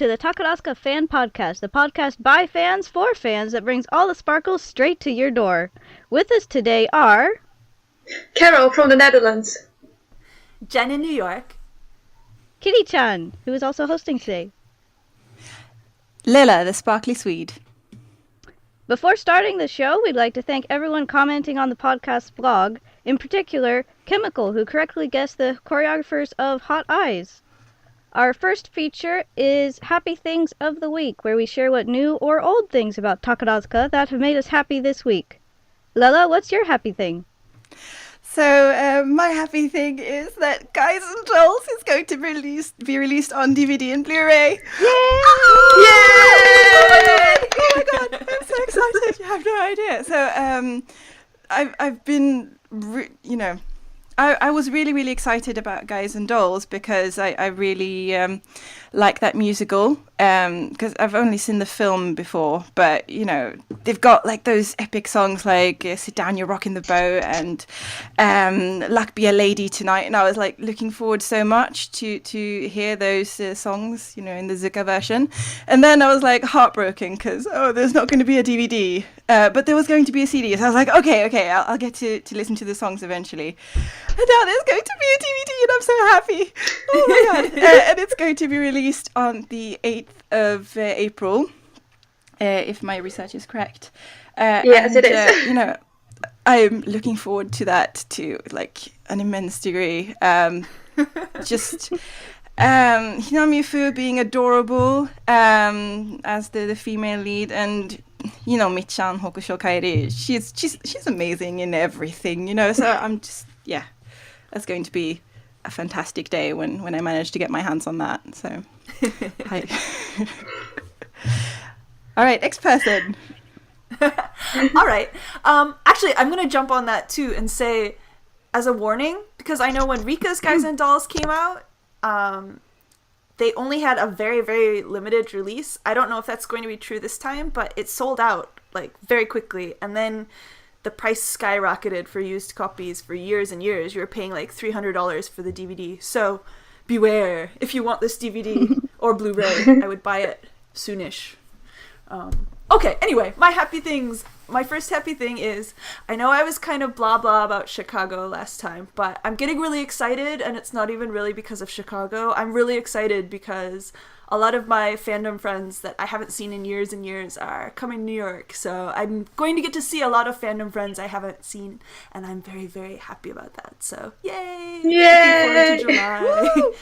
to the Takarazuka Fan Podcast, the podcast by fans for fans that brings all the sparkles straight to your door. With us today are... Carol from the Netherlands. Jen in New York. Kitty-chan, who is also hosting today. Lila, the sparkly Swede. Before starting the show, we'd like to thank everyone commenting on the podcast blog, in particular, Chemical, who correctly guessed the choreographers of Hot Eyes. Our first feature is Happy Things of the Week, where we share what new or old things about Takarazuka that have made us happy this week. Lila, what's your happy thing? So, my happy thing is that Guys and Dolls is going to be released on DVD and Blu-ray. Yay! Yay! Oh my god, I'm so excited. You have no idea. So, I've been, I was really excited about Guys and Dolls because I really like that musical, because I've only seen the film before, but they've got like those epic songs like Sit Down, You're Rocking the Boat and Luck Be a Lady Tonight, and I was like looking forward so much to hear those songs in the Zuka version. And then I was like heartbroken because there's not going to be a DVD, but there was going to be a CD, so I was like okay, I'll get to listen to the songs eventually. And now there's going to be a DVD and I'm so happy. Oh my god. And it's going to be released on the 8th of April, if my research is correct. Yes, it is. I'm looking forward to that to like an immense degree. Just Hinami Fu being adorable as the female lead, and Michan Hokusho Kairi, she's amazing in everything, so I'm just, that's going to be a fantastic day when I manage to get my hands on that. So, hi. All right, next person. All right. Actually, I'm going to jump on that too and say, as a warning, because I know when Rika's Guys and Dolls came out, they only had a very, very limited release. I don't know if that's going to be true this time, but it sold out like very quickly. And then the price skyrocketed for used copies for years and years. You were paying like $300 for the DVD. So beware, if you want this DVD or Blu-ray, I would buy it soonish. Okay, anyway, my happy things. My first happy thing is, I know I was kind of blah blah about Chicago last time, but I'm getting really excited, and it's not even really because of Chicago. I'm really excited because a lot of my fandom friends that I haven't seen in years and years are coming to New York, so I'm going to get to see a lot of fandom friends I haven't seen, and I'm very, very happy about that. So, yay! Yay! Looking forward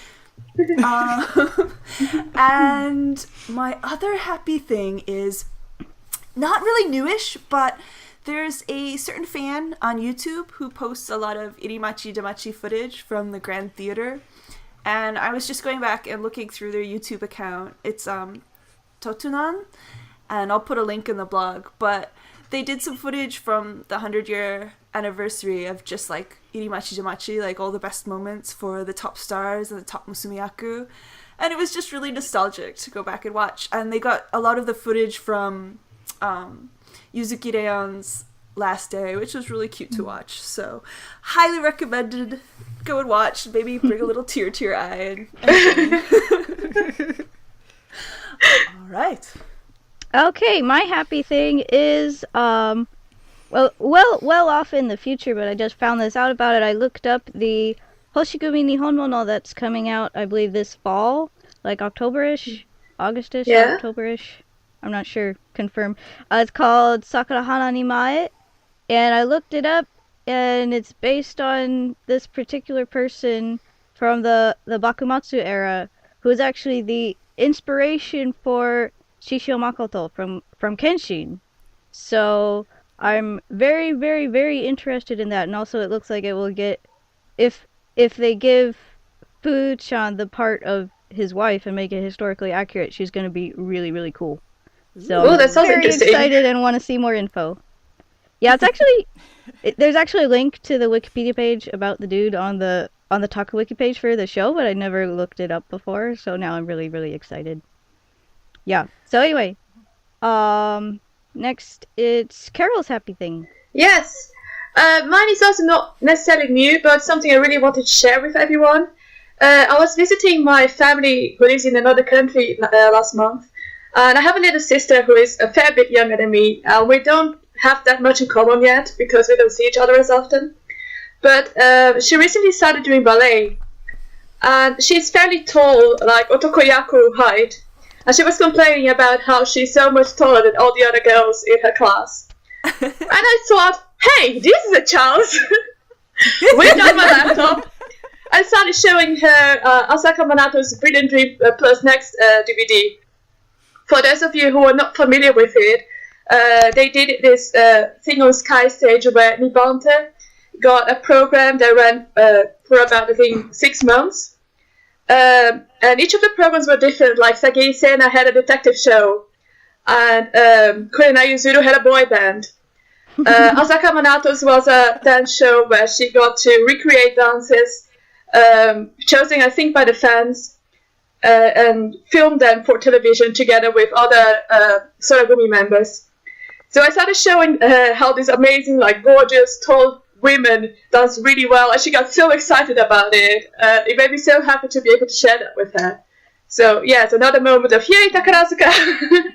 to July. And my other happy thing is not really newish, but there's a certain fan on YouTube who posts a lot of Irimachi Damachi footage from the Grand Theater. And I was just going back and looking through their YouTube account. It's Totunan, and I'll put a link in the blog. But they did some footage from the 100-year anniversary of just like Irimachi Damachi, like all the best moments for the top stars and the top musumiyaku. And it was just really nostalgic to go back and watch. And they got a lot of the footage from Yuzuki Reon's last day, which was really cute to watch. So highly recommended. Go and watch. Maybe bring a little tear to your eye. All right. Okay, my happy thing is well off in the future, but I just found this out about it. I looked up the Hoshigumi Nihonmono that's coming out, I believe, this fall, like October-ish, August-ish, October-ish. I'm not sure. Confirm. It's called Sakura Hana ni Mae, and I looked it up, and it's based on this particular person from the Bakumatsu era, who is actually the inspiration for Shishio Makoto from Kenshin. So I'm very, very, very interested in that, and also it looks like it will get, if they give Fu-chan the part of his wife and make it historically accurate, she's going to be really, really cool. So that sounds very interesting. Excited and want to see more info. Yeah, it's actually there's actually a link to the Wikipedia page about the dude on the Taka Wiki page for the show, but I never looked it up before, so now I'm really, really excited. Yeah. So anyway, next it's Carol's happy thing. Yes. Mine is also not necessarily new, but something I really wanted to share with everyone. I was visiting my family who lives in another country last month. And I have a little sister who is a fair bit younger than me. We don't have that much in common yet because we don't see each other as often. But she recently started doing ballet. And she's fairly tall, like otokoyaku height. And she was complaining about how she's so much taller than all the other girls in her class. And I thought, hey, this is a chance. Went on my laptop. I started showing her Asaka Manato's Brilliant Dream Plus Next DVD. For those of you who are not familiar with it, they did this thing on Sky Stage where Nibante got a program that ran for about, I think, 6 months. And each of the programs were different. Like Sagi Sena had a detective show, and Kurenai Yuzuru had a boy band. Asaka Manato's was a dance show where she got to recreate dances, chosen, I think, by the fans, and film them for television together with other Soragumi members. So I started showing how this amazing, like, gorgeous, tall women dance really well, and she got so excited about it. It made me so happy to be able to share that with her. So, yeah, it's another moment of, yay, Takarazuka!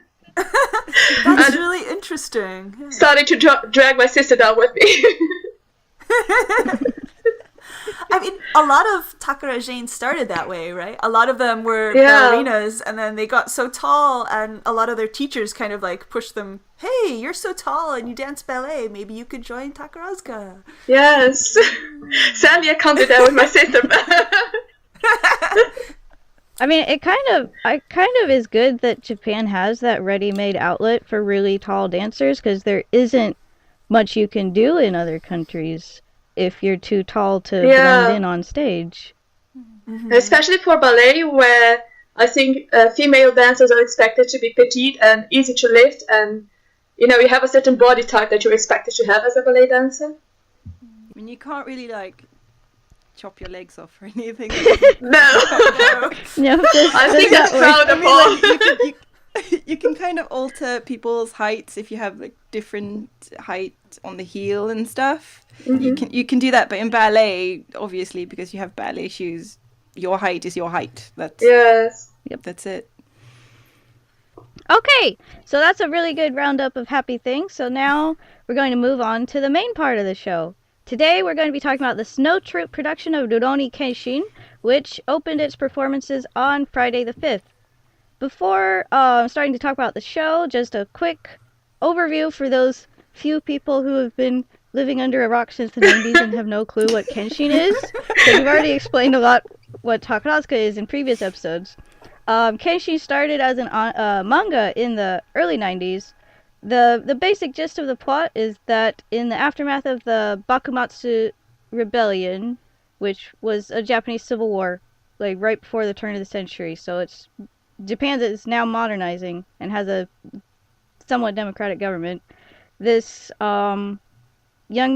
That's really interesting. Yeah. Starting to drag my sister down with me. I mean, a lot of Takara started that way, right? A lot of them were ballerinas, and then they got so tall, and a lot of their teachers kind of like pushed them, hey, you're so tall and you dance ballet, maybe you could join Takarazuka. Yes. Sadly, I can't do that with my sister. I mean, it kind of is good that Japan has that ready-made outlet for really tall dancers, because there isn't much you can do in other countries if you're too tall to blend in on stage. Mm-hmm. Especially for ballet, where I think female dancers are expected to be petite and easy to lift, and you have a certain body type that you're expected to have as a ballet dancer. I mean, you can't really like chop your legs off or anything. No. I think that's frowned upon. You can kind of alter people's heights if you have like different height on the heel and stuff. Mm-hmm. You can do that, but in ballet, obviously, because you have ballet shoes, your height is your height. That's it. Okay, so that's a really good roundup of happy things. So now we're going to move on to the main part of the show. Today we're going to be talking about the Snow Troupe production of Rurouni Kenshin, which opened its performances on Friday the 5th. Before starting to talk about the show, just a quick overview for those few people who have been living under a rock since the 90s and have no clue what Kenshin is. So we've already explained a lot what Takarazuka is in previous episodes. Kenshin started as a manga in the early 90s. The basic gist of the plot is that in the aftermath of the Bakumatsu Rebellion, which was a Japanese civil war, like right before the turn of the century, so it's Japan is now modernizing and has a somewhat democratic government. This young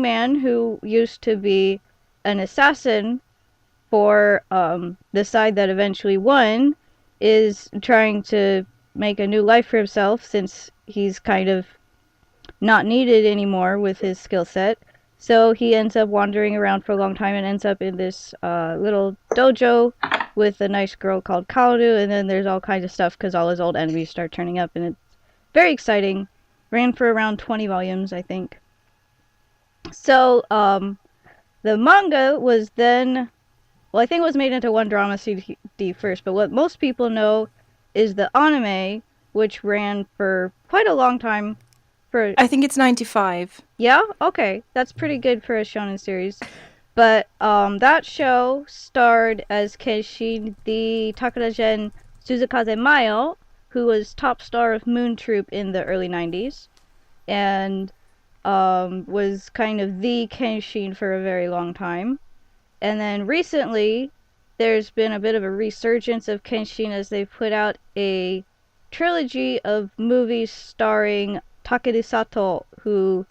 man who used to be an assassin for the side that eventually won is trying to make a new life for himself since he's kind of not needed anymore with his skill set. So he ends up wandering around for a long time and ends up in this little dojo with a nice girl called Kaoru, and then there's all kinds of stuff because all his old enemies start turning up, and it's very exciting. Ran for around 20 volumes, I think. So, the manga was then, well, I think it was made into one drama CD first, but what most people know is the anime, which ran for quite a long time. I think it's 95. Yeah? Okay. That's pretty good for a shonen series. But that show starred as Kenshin the Takaragen Suzukaze Mayo, who was top star of Moon Troupe in the early 90s, and was kind of the Kenshin for a very long time. And then recently, there's been a bit of a resurgence of Kenshin as they put out a trilogy of movies starring Takeru Sato, who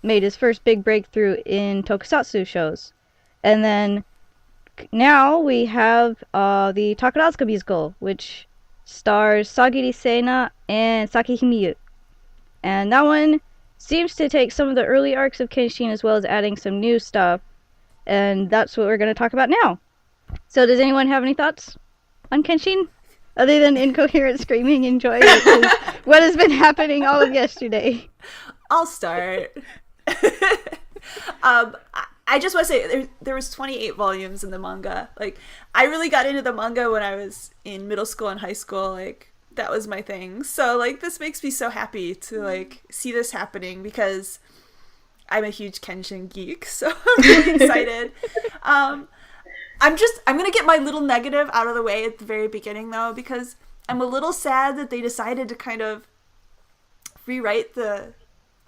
made his first big breakthrough in tokusatsu shows. And then now we have the Takarazuka musical, which stars Sagiri Sena and Saki Himiyu. And that one seems to take some of the early arcs of Kenshin as well as adding some new stuff. And that's what we're going to talk about now. So does anyone have any thoughts on Kenshin? Other than incoherent screaming in joy, which is what has been happening all of yesterday. I'll start. I just want to say there was 28 volumes in the manga. Like, I really got into the manga when I was in middle school and high school. Like, that was my thing. So, like, this makes me so happy to, like, see this happening because I'm a huge Kenshin geek. So I'm really excited. I'm going to get my little negative out of the way at the very beginning, though, because I'm a little sad that they decided to kind of rewrite the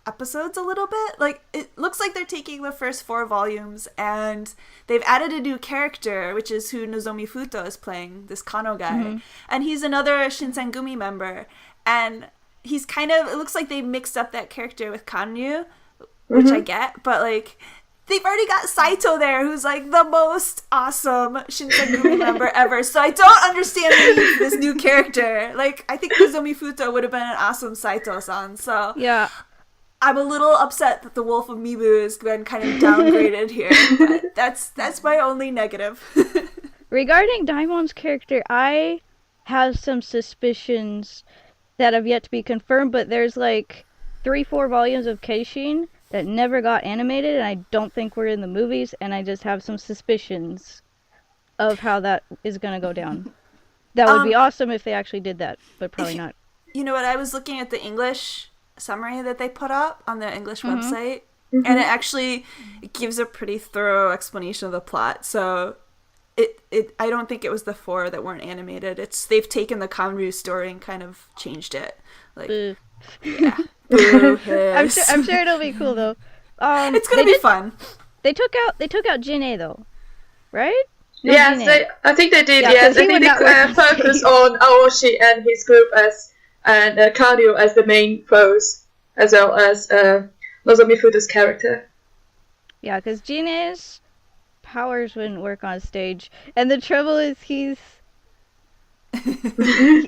episodes a little bit. Like, it looks like they're taking the first 4 volumes and they've added a new character, which is who Nozomi Futo is playing, this Kano guy. And he's another Shinsengumi member. And he's kind of, it looks like they mixed up that character with Kanryu, which I get, but like, they've already got Saito there, who's like the most awesome Shinsengumi member ever. So I don't understand the need for this new character. Like, I think Nozomi Futo would have been an awesome Saito-san. So Yeah. I'm a little upset that the Wolf of Mibu has been kind of downgraded here. But that's my only negative. Regarding Daimon's character, I have some suspicions that have yet to be confirmed, but there's like 3-4 volumes of Keishin that never got animated, and I don't think were in the movies, and I just have some suspicions of how that is going to go down. That would be awesome if they actually did that, but probably not. You know what? I was looking at the English summary that they put up on the English website, and it actually gives a pretty thorough explanation of the plot. So I don't think it was the 4 that weren't animated. They've taken the Kanryu story and kind of changed it. Like, yeah. Boo, I'm sure it'll be cool though. It's gonna be fun. They took out Jin-A though, right? No, Yes, Jin-A. I think they did. Yeah, Yes, 'cause I he think would not they work with focus on Aoshi and his group and Kanryu as the main foes, as well as Nozomi Futo's character. Yeah, because Jin-A's powers wouldn't work on stage, and the trouble is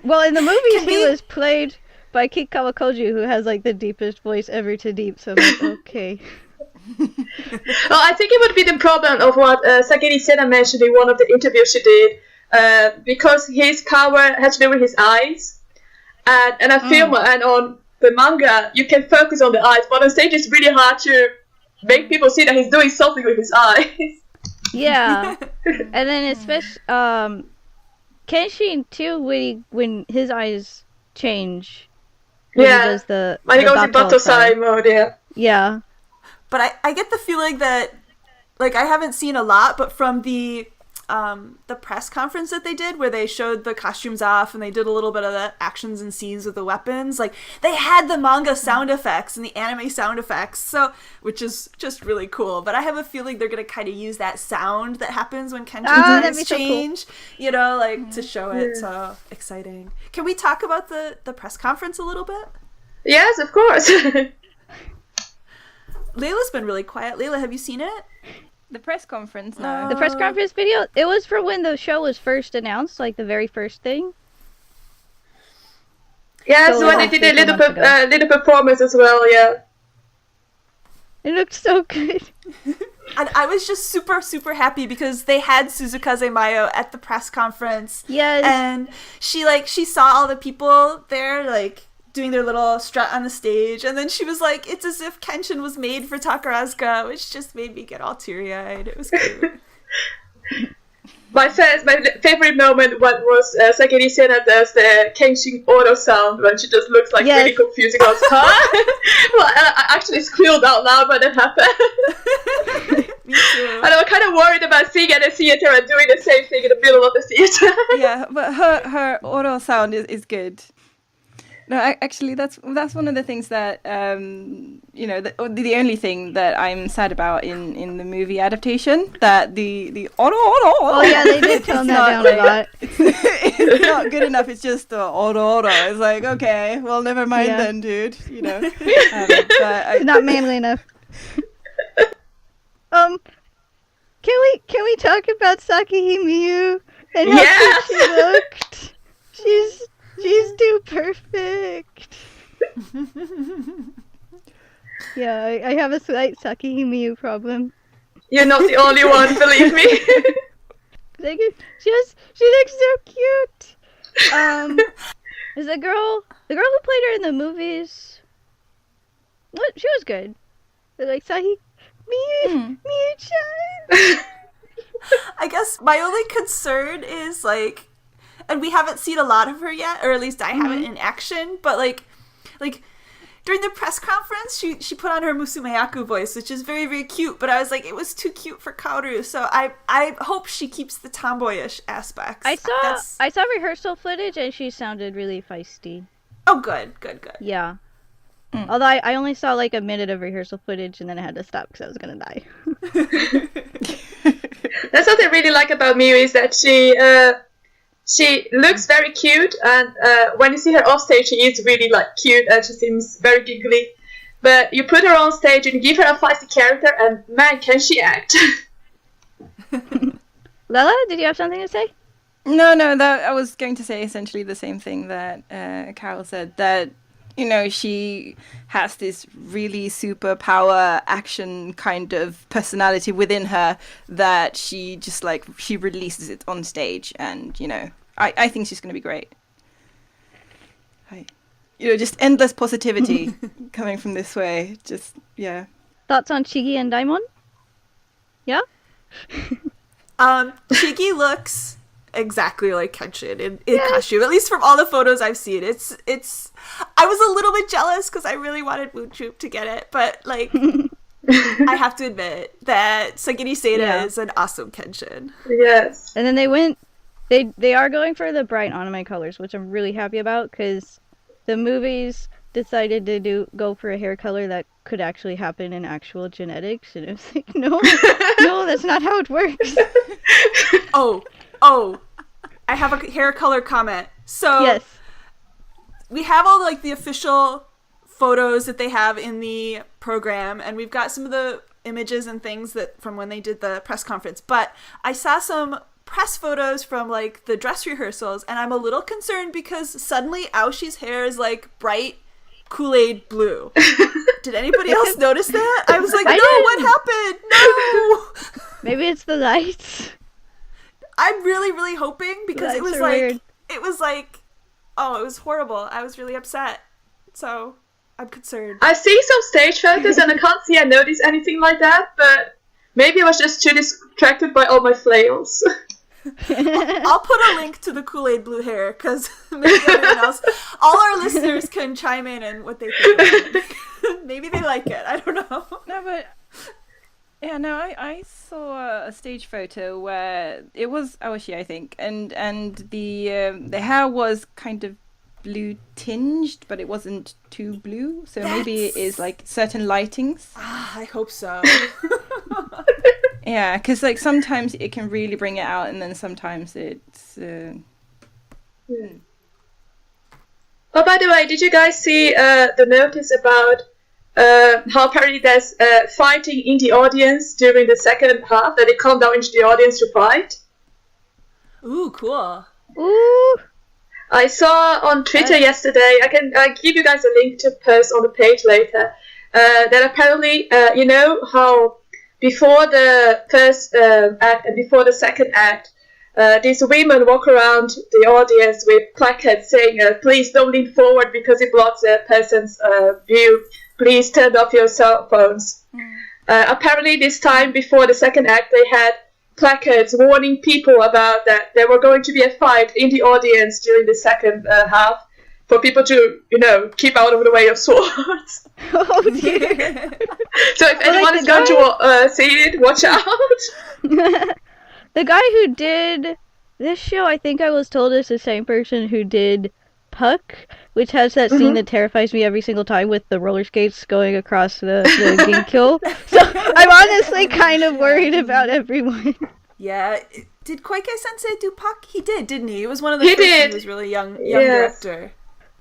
well, in the movies he was played by Kid Kawakoju, who has like the deepest voice ever to deep. So I'm like, okay. Well, I think it would be the problem of what Sagiri Sena mentioned in one of the interviews she did, because his power has to do with his eyes, and I feel and on the manga you can focus on the eyes, but on stage it's really hard to make people see that he's doing something with his eyes. Yeah, and then especially Kenshin too, when his eyes change. When he does when he goes in Batosai mode, Yeah. But I get the feeling that, like, I haven't seen a lot, but from the press conference that they did, where they showed the costumes off and they did a little bit of the actions and scenes with the weapons, like, they had the manga sound effects and the anime sound effects, so, which is just really cool. But I have a feeling they're going to kind of use that sound that happens when Kenshin's eyes change, so cool. You know, like, to show it. So exciting. Can we talk about the press conference a little bit? Yes, of course. Layla's been really quiet. Layla, have you seen it? The press conference, no. The press conference video, it was for when the show was first announced, like the very first thing. Yeah, so when they did a little performance as well, yeah. It looked so good. And I was just super, super happy because they had Suzukaze Mayo at the press conference. Yes. And she saw all the people there, like, doing their little strut on the stage, and then she was like, it's as if Kenshin was made for Takarazuka, which just made me get all teary-eyed. It was cute. My favorite moment was Sagiri Sena does the Kenshin auto sound when she just looks like really confusing. I was, well, I actually squealed out loud when it happened. Me too. And I was kind of worried about seeing at the theater and doing the same thing in the middle of the theater. Yeah, but her auto sound is good. No, actually, that's one of the things that the only thing that I'm sad about in the movie adaptation, that the auto. Oh yeah, they did tone that down a lot. It's not good enough. It's just auto. It's like, okay, well, never mind then, dude. You know, it's not manly enough. Can we talk about Sakihi Miyu and how cute she looked? She's too perfect. Yeah, I have a slight Sakihi Miyu problem. You're not the only one, believe me. Like, she looks so cute. Is the girl who played her in the movies? What? She was good. They're like Sahi, Miyu-chan. I guess my only concern is like, and we haven't seen a lot of her yet, or at least I haven't in action. But like during the press conference, she put on her Musumeyaku voice, which is very, very cute. But I was like, it was too cute for Kaoru, so I hope she keeps the tomboyish aspects. I saw rehearsal footage and she sounded really feisty. Oh, good. Yeah. Although I only saw like a minute of rehearsal footage and then I had to stop because I was gonna die. That's what I really like about Miu is that she looks very cute, and when you see her off stage, she is really like cute and she seems very giggly. But you put her on stage and you give her a feisty character, and man, can she act! Lala, did you have something to say? No, that I was going to say essentially the same thing that Carol said, that she has this really superpower action kind of personality within her that she just she releases it on stage, and I think she's going to be great. Just endless positivity coming from this way. Just, yeah. Thoughts on Shigi and Daimon? Yeah? Shigi looks exactly like Kenshin in costume, at least from all the photos I've seen. It's I was a little bit jealous because I really wanted Moon Troop to get it, but like I have to admit that Sagiri Seda is an awesome Kenshin. Yes. And then they are going for the bright anime colors, which I'm really happy about because the movies decided to go for a hair color that could actually happen in actual genetics, and it was like, no, that's not how it works. Oh, I have a hair color comment. So yes, we have all like the official photos that they have in the program, and we've got some of the images and things that from when they did the press conference. But I saw some press photos from like the dress rehearsals, and I'm a little concerned because suddenly Aoshi's hair is like bright Kool-Aid blue. Did anybody else notice that? I was like, what happened? No. Maybe it's the lights. I'm really, really hoping because it was weird. it was horrible. I was really upset. So I'm concerned. I see some stage photos and I can't see I noticed anything like that, but maybe I was just too distracted by all my flails. I'll put a link to the Kool-Aid blue hair because maybe everyone else, all our listeners can chime in and what they think of it. Maybe they like it. I don't know. No, but yeah, no, I saw a stage photo where it was Aoshi, I think, and the hair was kind of blue tinged, but it wasn't too blue, so maybe it is like certain lightings. I hope so. Yeah, because like sometimes it can really bring it out, and then sometimes it's. Oh, by the way, did you guys see the notice about how apparently there's fighting in the audience during the second half, that they come down into the audience to fight? Ooh, cool. Ooh. I saw on Twitter yesterday, I can give you guys a link to post on the page later, that apparently, you know how before the first act and before the second act, these women walk around the audience with placards saying, please don't lean forward because it blocks a person's view. Please turn off your cell phones. Apparently this time before the second act, they had placards warning people about that there were going to be a fight in the audience during the second half for people to, you know, keep out of the way of swords. Oh dear. So if anyone is going to see it, watch out. The guy who did this show, I think I was told, is the same person who did Puck, which has that scene that terrifies me every single time with the roller skates going across the Ginkyll. So I'm honestly kind of worried about everyone. Yeah. Did Koike Sensei do Puck? He did, didn't he? It was one of the first when he was really young director.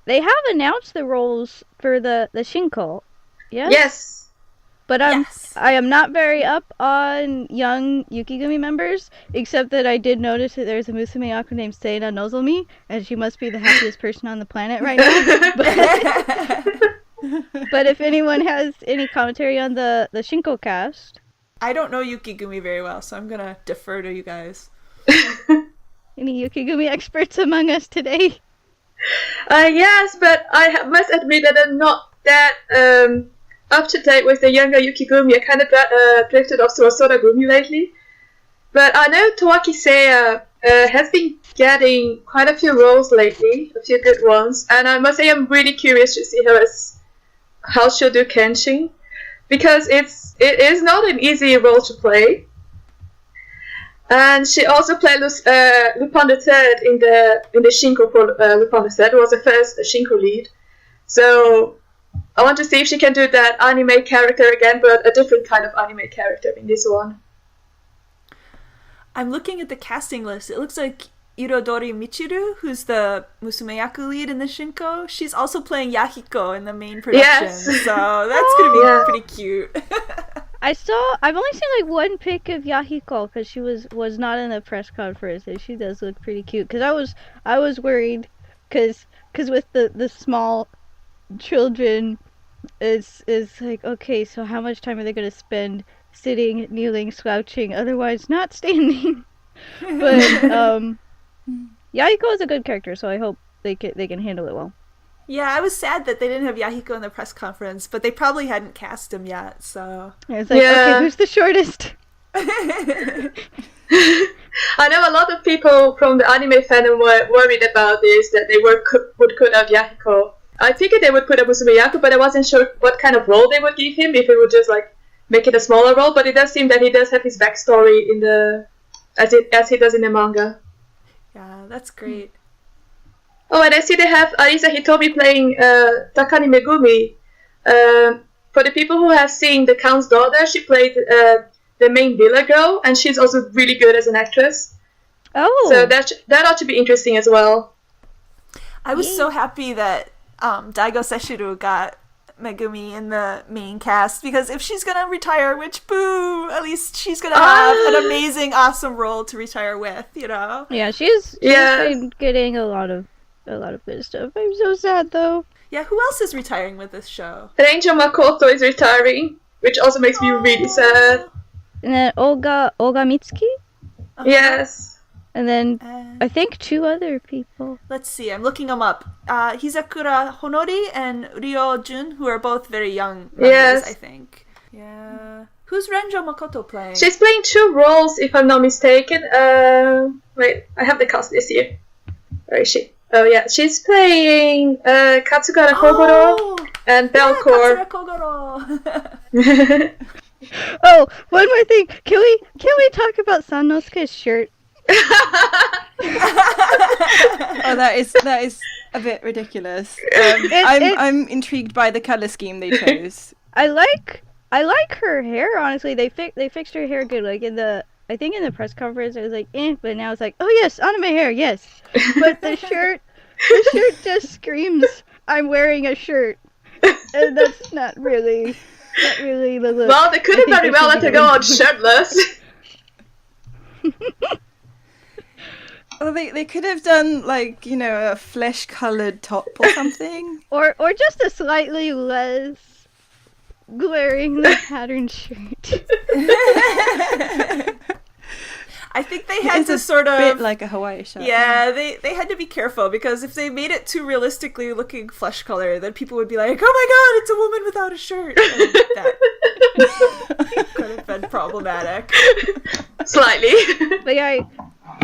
They have announced the roles for the Shinko. Yes? Yes. But I am not very up on young Yukigumi members, except that I did notice that there's a Musume Aku named Seina Nozomi, and she must be the happiest person on the planet right now. But if anyone has any commentary on the Shinko cast. I don't know Yukigumi very well, so I'm gonna defer to you guys. Any Yukigumi experts among us today? Yes, but I must admit that I'm not that up to date with the younger Yukigumi. I kind of drifted off to Osodagumi lately. But I know Towaki Seiya has been getting quite a few roles lately, a few good ones. And I must say I'm really curious to see how she'll do Kenshin. Because it is not an easy role to play. And she also played Lupin the Third in the Shinko for Lupin the Third. It was the first Shinko lead. So I want to see if she can do that anime character again, but a different kind of anime character in this one. I'm looking at the casting list. It looks like Irodori Michiru, who's the Musumeyaku lead in the Shinko. She's also playing Yahiko in the main production. Yes. So that's going to be pretty cute. I've only seen like one pic of Yahiko because she was not in the press conference, and she does look pretty cute. Because I was worried because with the small children, it's like, okay, so how much time are they going to spend sitting, kneeling, slouching, otherwise not standing? But Yahiko is a good character, so I hope they can handle it well. Yeah, I was sad that they didn't have Yahiko in the press conference, but they probably hadn't cast him yet, so... Yeah, it's like, okay, who's the shortest? I know a lot of people from the anime fandom were worried about this, that they would cut out Yahiko. I figured they would put a Musumeyaku, but I wasn't sure what kind of role they would give him, if it would just like make it a smaller role, but it does seem that he does have his backstory in as he does in the manga. Yeah, that's great. Oh, and I see they have Arisa Hitomi playing Takani Megumi. For the people who have seen The Count's Daughter, she played the main villa girl, and she's also really good as an actress. Oh. So that ought to be interesting as well. I was so happy that Daigo Seshiro got Megumi in the main cast, because if she's gonna retire, which boo, at least she's gonna have an amazing, awesome role to retire with, you know? Yeah, she's been getting a lot of good stuff. I'm so sad though. Yeah, who else is retiring with this show? Ranger Makoto is retiring, which also makes me really sad. And then Olga Mitsuki? Yes. And then I think 2 other people. Let's see, I'm looking them up. Hizakura Honori and Ryo Jun, who are both very young members, I think. Yeah. Who's Renjo Makoto playing? She's playing 2 roles, if I'm not mistaken. Wait, I have the cast list here. Where is she? Oh yeah, she's playing Katsugara Kogoro and Belcor. Katsugara Kogoro! Oh, one more thing. Can we talk about Sanosuke's shirt? Oh, that is a bit ridiculous. I'm intrigued by the color scheme they chose. I like her hair. Honestly, they fixed her hair good. Like I think in the press conference, it was like, but now it's like, oh yes, anime hair, yes. But the shirt just screams, I'm wearing a shirt, and that's not really the look. Well, they could have very well let her go on shirtless. Well, they could have done like, you know, a flesh-colored top or something, or just a slightly less glaringly patterned shirt. I think they had to it's sort a of bit like a Hawaii shirt. Yeah, they had to be careful, because if they made it too realistically looking flesh color, then people would be like, "Oh my god, it's a woman without a shirt." And that could have been problematic. Slightly. But yeah,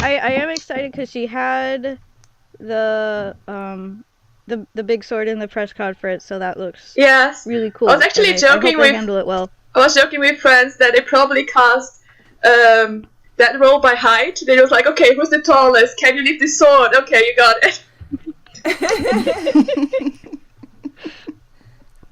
I am excited because she had the big sword in the press conference, so that looks really cool. I was actually joking with handle it well. I was joking with friends that they probably cast that role by height. They was like, okay, who's the tallest? Can you lift the sword? Okay, you got it.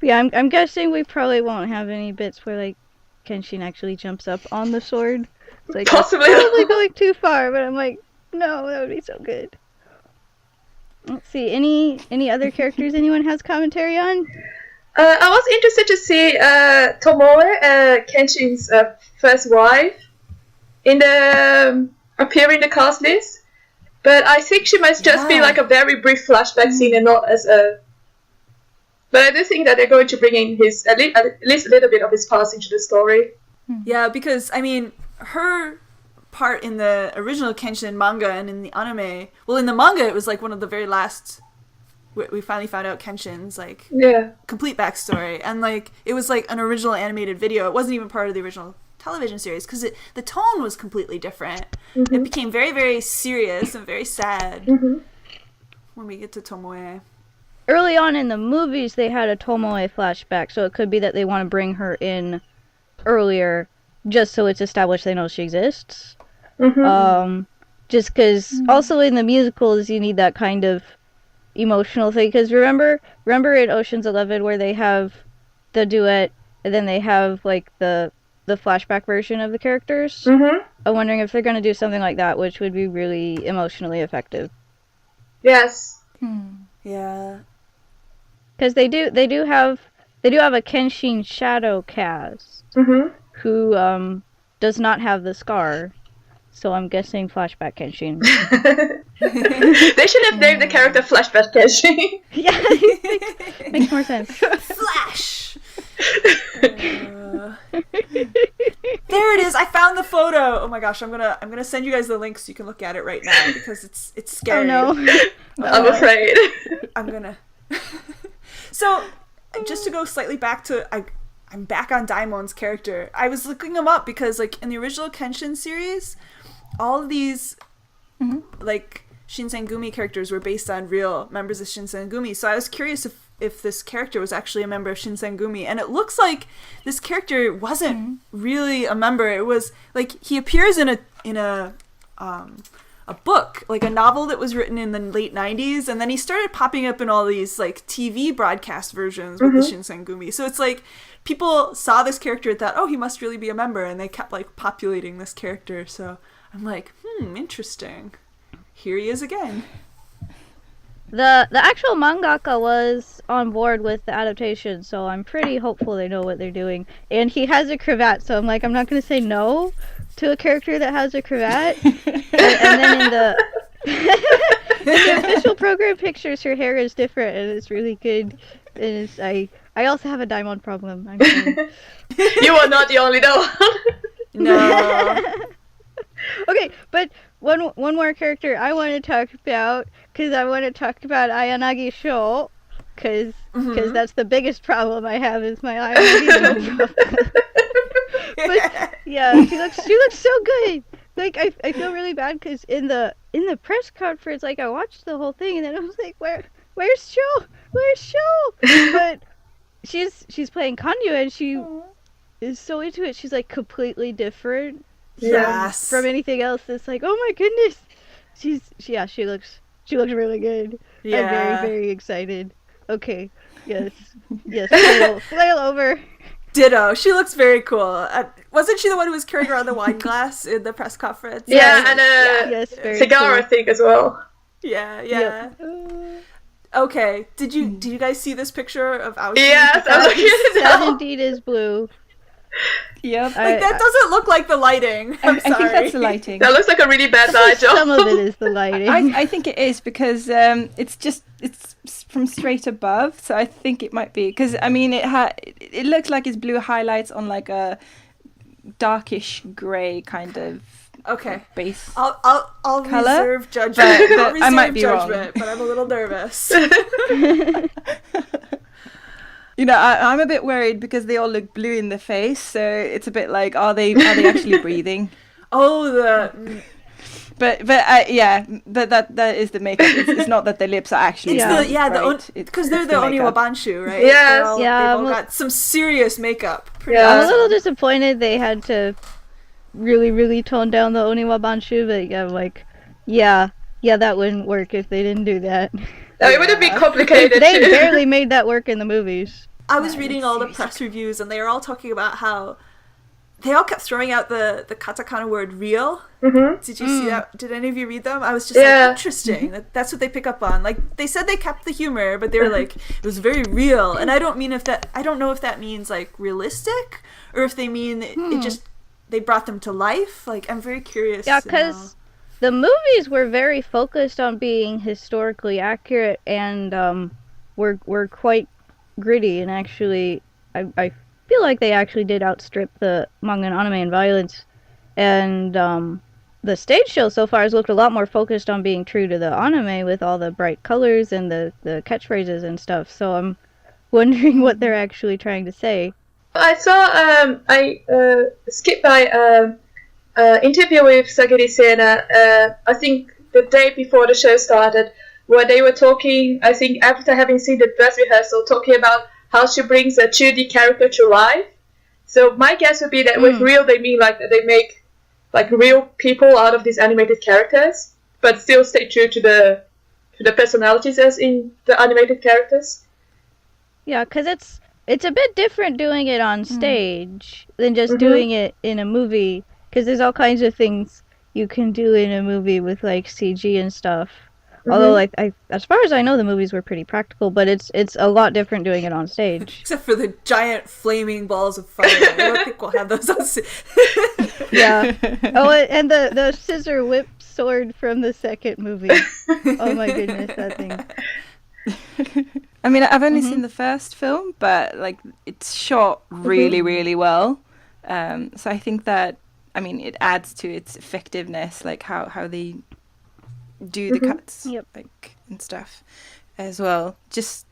Yeah, I'm guessing we probably won't have any bits where like Kenshin actually jumps up on the sword. It's like, Possibly. that's probably going too far, but I'm like, no, that would be so good. Let's see, any other characters anyone has commentary on? I was interested to see Tomoe, Kenshin's first wife, appear in the cast list, but I think she might just be like a very brief flashback scene and not as a. But I do think that they're going to bring in at least a little bit of his past into the story. Yeah, because I mean, her part in the original Kenshin manga and in the anime. Well, in the manga, it was like one of the very last. We finally found out Kenshin's like complete backstory, and like it was like an original animated video. It wasn't even part of the original television series because the tone was completely different. It became very, very serious and very sad when we get to Tomoe. Early on in the movies, they had a Tomoe flashback, so it could be that they want to bring her in earlier, just so it's established they know she exists. Just because also in the musicals you need that kind of emotional thing. Because remember in Ocean's 11 where they have the duet and then they have like the flashback version of the characters. I'm wondering if they're going to do something like that, which would be really emotionally effective. Yes. Yeah. Because they do have a Kenshin shadow cast who does not have the scar, so I'm guessing flashback Kenshin. They should have named the character Flashback Kenshin. Yeah, makes more sense. Flash. There it is. I found the photo. Oh my gosh, I'm gonna send you guys the link so you can look at it right now because it's scary. Oh no. I'm afraid. I'm gonna. So, just to go slightly back to I'm back on Daimon's character. I was looking him up because like in the original Kenshin series, all of these like Shinsengumi characters were based on real members of Shinsengumi. So I was curious if this character was actually a member of Shinsengumi, and it looks like this character wasn't really a member. It was like he appears in a book, like a novel that was written in the late 90s, and then he started popping up in all these like TV broadcast versions with the Shinsengumi. So it's like people saw this character and thought, oh, he must really be a member, and they kept like populating this character. So I'm like, interesting. Here he is again. The actual mangaka was on board with the adaptation, so I'm pretty hopeful they know what they're doing. And he has a cravat, so I'm like, I'm not going to say no to a character that has a cravat. and then in the official program pictures, her hair is different, and it's really good. And I also have a Daimon problem. I'm sorry. You are not the only one. No. Okay, but one more character I want to talk about, because I want to talk about Ayanagi Sho, because that's the biggest problem I have is my Ayanagi Sho problem. But yeah, she looks so good. Like I feel really bad because in the press conference, like I watched the whole thing and then I was like, where's Sho? Where's Sho? But she's playing Kanyu and she is so into it. She's like completely different. Yes. From anything else. It's like, oh my goodness. She looks really good. Yeah. I'm very, very excited. Okay. Yes. Flail over. Ditto. She looks very cool. Wasn't she the one who was carrying around the wine glass in the press conference? Yeah, and a yes, very cigar, cool. I think, as well. Yeah. Yep. Okay. Did you guys see this picture of Aoshi? Yes, I'm looking at it That now. indeed is blue. Yep. Like that doesn't look like the lighting. I I'm sorry. think that's the lighting. That looks like a really bad eye job. Some of it is the lighting. I think it is because it's from straight above, so I think it might be because I mean it looks like it's blue highlights on like a darkish grey kind of base. I'll Colour? reserve judgment. But I'll reserve I might be wrong. judgment, but I'm a little nervous. You know, I'm a bit worried because they all look blue in the face, so it's a bit like, are they actually breathing? Oh, But that is the makeup. It's not that their lips are actually because they're the Oniwabanshu, right? Yes. They've all got some serious makeup. Pretty Yeah. I'm a awesome. little disappointed they had to really, really tone down the Oniwabanshu, but I'm like, yeah, that wouldn't work if they didn't do that. No, it would have been complicated. They too. barely made that work in the movies. I was reading all the press reviews, and they were all talking about how they all kept throwing out the katakana word real. Did you see that? Did any of you read them? I was just like, interesting. That's what they pick up on. Like, they said they kept the humor, but they were like, it was very real. And I don't know if that means like realistic, or if they mean it just, they brought them to life. Like, I'm very curious. Yeah, because the movies were very focused on being historically accurate and were quite gritty, and actually I feel like they actually did outstrip the manga and anime in violence, and the stage show so far has looked a lot more focused on being true to the anime with all the bright colors and the catchphrases and stuff. So I'm wondering what they're actually trying to say. I saw I skipped by interview with Sagiri Sena. I think the day before the show started, where they were talking. I think after having seen the dress rehearsal, talking about how she brings a 2D character to life. So my guess would be that with real they mean like that they make like real people out of these animated characters, but still stay true to the personalities as in the animated characters. Yeah, because it's a bit different doing it on stage than just doing it in a movie. Because there's all kinds of things you can do in a movie with like CG and stuff. Although, like, as far as I know, the movies were pretty practical, but it's a lot different doing it on stage. Except for the giant flaming balls of fire. I don't think we'll have those on Yeah. Oh, and the scissor whip sword from the second movie. Oh my goodness, that thing. I mean, I've only seen the first film, but like it's shot really, really well. So I think that, I mean, it adds to its effectiveness, like how they do the cuts, like and stuff, as well. Just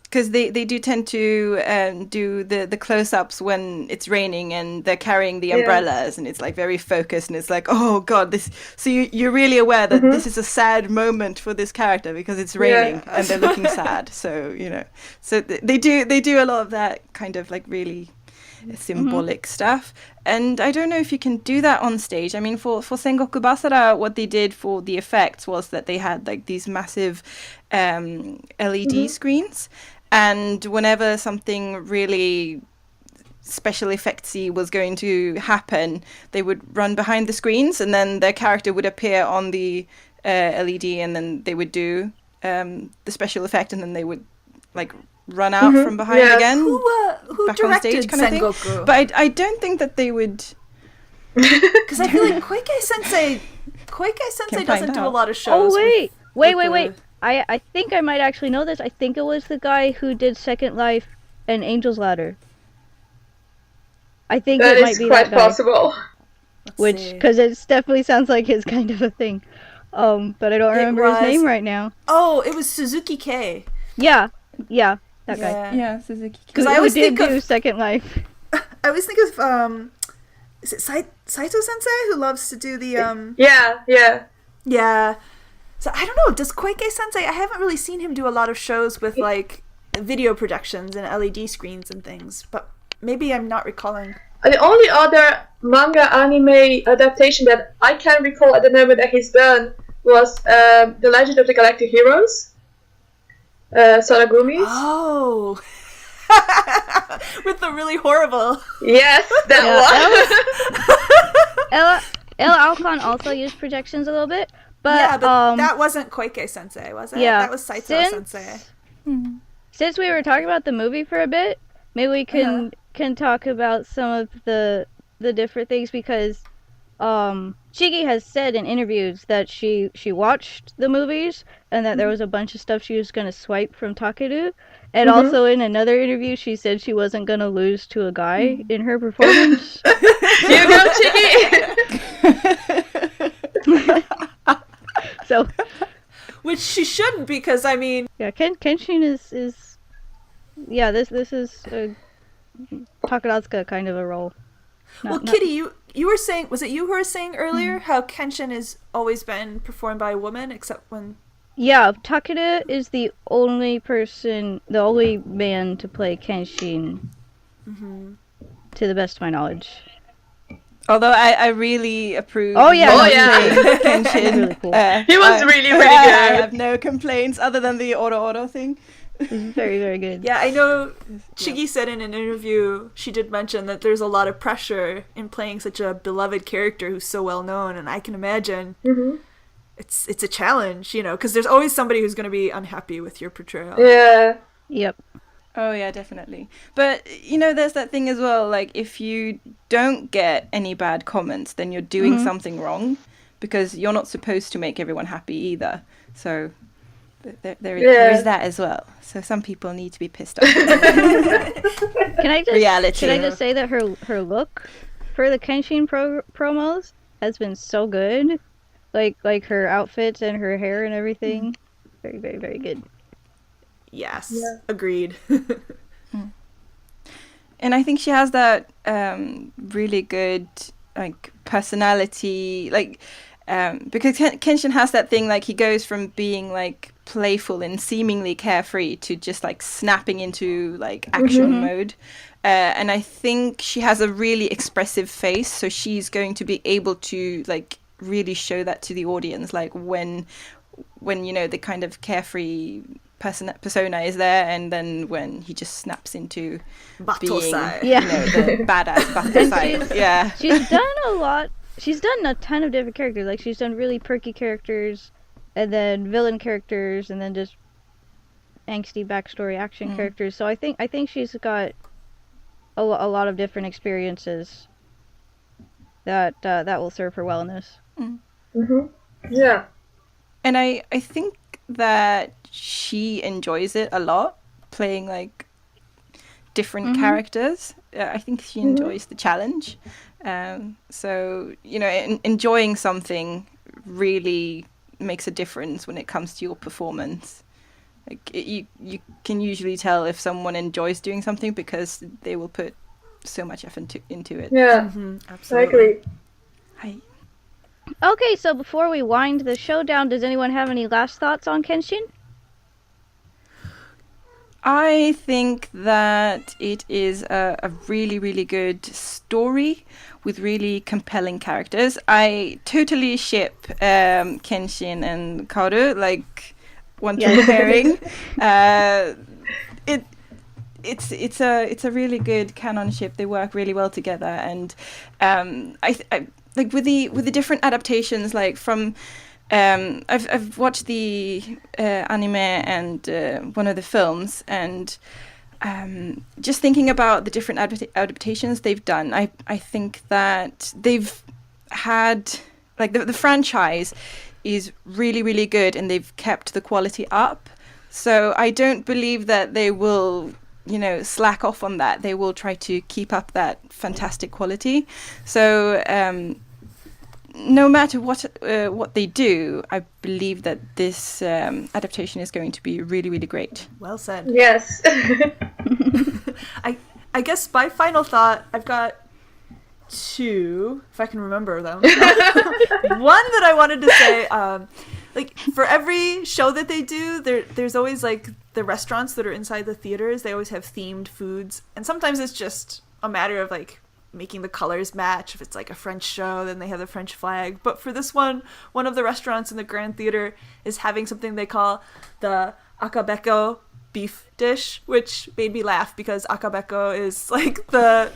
because they do tend to do the close-ups when it's raining and they're carrying the umbrellas, and it's like very focused, and it's like, oh god, this. So you're really aware that this is a sad moment for this character because it's raining and they're looking sad. So so they do a lot of that kind of like really symbolic stuff. And I don't know if you can do that on stage. I mean, for Sengoku Basara, what they did for the effects was that they had like these massive LED screens, and whenever something really special effectsy was going to happen, they would run behind the screens, and then their character would appear on the LED, and then they would do the special effect, and then they would like run out from behind again. Who back directed on stage kind of Sengoku? thing. But I don't think that they would. Because I feel like Koike Sensei doesn't do a lot of shows. Oh wait. I think I might actually know this. I think it was the guy who did Second Life and Angel's Ladder. I think That it might is be quite that guy. possible. Because it definitely sounds like his kind of a thing. But I don't remember his name right now. Oh, it was Suzuki K. Yeah, that guy. Yeah, Suzuki. Because I always think do of Second Life. I always think of is it Saito Sensei who loves to do the Yeah. So I don't know, does Koike Sensei, I haven't really seen him do a lot of shows with like video projections and LED screens and things, but maybe I'm not recalling. The only other manga anime adaptation that I can recall at the moment that he's done was The Legend of the Galactic Heroes. Soragumi. Oh. With the really horrible. Yes, that one. El Alcon also used projections a little bit, but that wasn't Koike Sensei, was it? Yeah, that was Saito Sensei. Since we were talking about the movie for a bit, maybe we can talk about some of the different things, because Shigi has said in interviews that she watched the movies and that there was a bunch of stuff she was going to swipe from Takeru. And also in another interview, she said she wasn't going to lose to a guy in her performance. You go, Shigi! So, which she shouldn't, because I mean, yeah, Kenshin is yeah, this is a Takarazuka kind of a role. Kitty, you were saying, was it you who were saying earlier how Kenshin has always been performed by a woman, except when... Yeah, Takeda is the only man to play Kenshin, to the best of my knowledge. Although I really approve. Kenshin. Really cool. He was really good. I have no complaints other than the Oro thing. It was very, very good. Yeah, I know Shigi said in an interview, she did mention that there's a lot of pressure in playing such a beloved character who's so well known, and I can imagine it's a challenge, because there's always somebody who's going to be unhappy with your portrayal. Yeah. Yep. Oh yeah, definitely. But there's that thing as well, like if you don't get any bad comments, then you're doing something wrong, because you're not supposed to make everyone happy either. So there is that as well. So some people need to be pissed off. Can I just Reality. Can I just say that her look for the Kenshin promos has been so good. Like her outfits and her hair and everything. Very, very, very good. Yes, Yeah. agreed. And I think she has that really good like personality, like because Kenshin has that thing, like he goes from being like playful and seemingly carefree to just like snapping into like action mode. And I think she has a really expressive face, so she's going to be able to like really show that to the audience, like when you know the kind of carefree persona is there, and then when he just snaps into being, Batosai. Yeah. you know, the badass Batosai. Yeah. She's done a lot. She's done a ton of different characters. Like she's done really perky characters, and then villain characters, and then just angsty backstory action characters. So I think she's got a lot of different experiences that will serve her well in this. Yeah. And I think that she enjoys it a lot, playing like different characters. I think she enjoys the challenge. So, you know, enjoying something really makes a difference when it comes to your performance. Like you can usually tell if someone enjoys doing something because they will put so much effort into it. Yeah. I Absolutely. agree. Hi. Okay, so before we wind the show down, does anyone have any last thoughts on Kenshin? I think that it is a really, really good story with really compelling characters. I totally ship Kenshin and Kaoru, like one-to-one pairing. It's a really good canon ship. They work really well together, and I like with the different adaptations, like from. I've watched the anime and one of the films, and just thinking about the different adaptations they've done, I think that they've had like the franchise is really, really good, and they've kept the quality up. So I don't believe that they will, you know, slack off on that. They will try to keep up that fantastic quality. So no matter what they do, I believe that this adaptation is going to be really, really great. Well said. Yes. I guess my final thought, I've got two, if I can remember them. One that I wanted to say, like for every show that they do, there's always like the restaurants that are inside the theaters. They always have themed foods, and sometimes it's just a matter of like making the colors match. If it's like a French show, then they have the French flag. But for this one of the restaurants in the Grand Theater is having something they call the akabeko beef dish, which made me laugh because akabeko is like the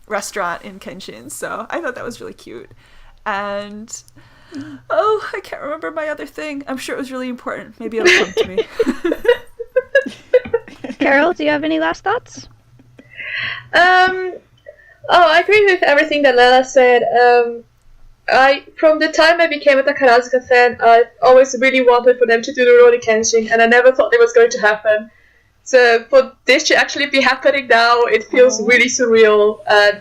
restaurant in Kenshin. So I thought that was really cute. And I can't remember my other thing. I'm sure it was really important. Maybe it'll come to me. Carol, do you have any last thoughts? I agree with everything that Lela said. From the time I became a Takarazuka fan, I always really wanted for them to do the Rurouni Kenshin, and I never thought it was going to happen. So for this to actually be happening now, it feels really surreal, and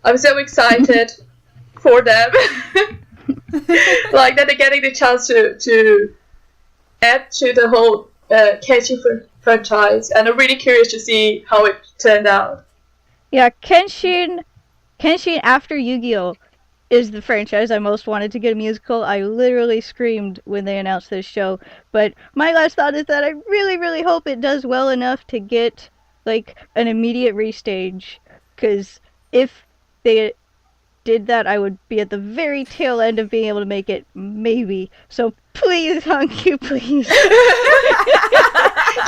I'm so excited for them. Like that they're getting the chance to add to the whole Kenshin franchise, and I'm really curious to see how it turned out. Yeah, Kenshin after Yu-Gi-Oh! Is the franchise I most wanted to get a musical. I literally screamed when they announced this show. But my last thought is that I really, really hope it does well enough to get, like, an immediate restage. Because if they did that, I would be at the very tail end of being able to make it, maybe. So please, Hanku, please.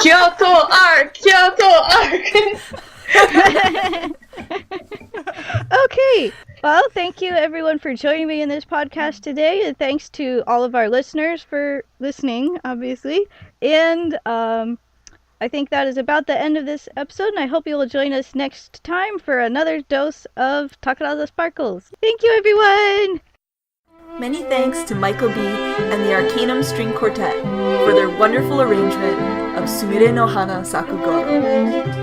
Kyoto Arc! Okay, well, thank you everyone for joining me in this podcast today, and thanks to all of our listeners for listening, obviously. And I think that is about the end of this episode, and I hope you will join us next time for another dose of Takarazuka Sparkles. Thank you, everyone! Many thanks to Michael B. and the Arcanum String Quartet for their wonderful arrangement of Sumire no Hana Sakugoro.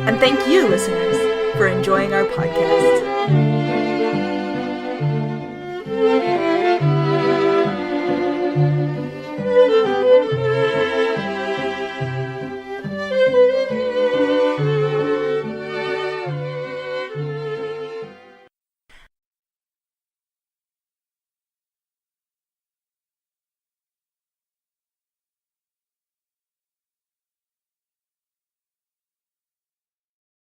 And thank you, listeners, for enjoying our podcast.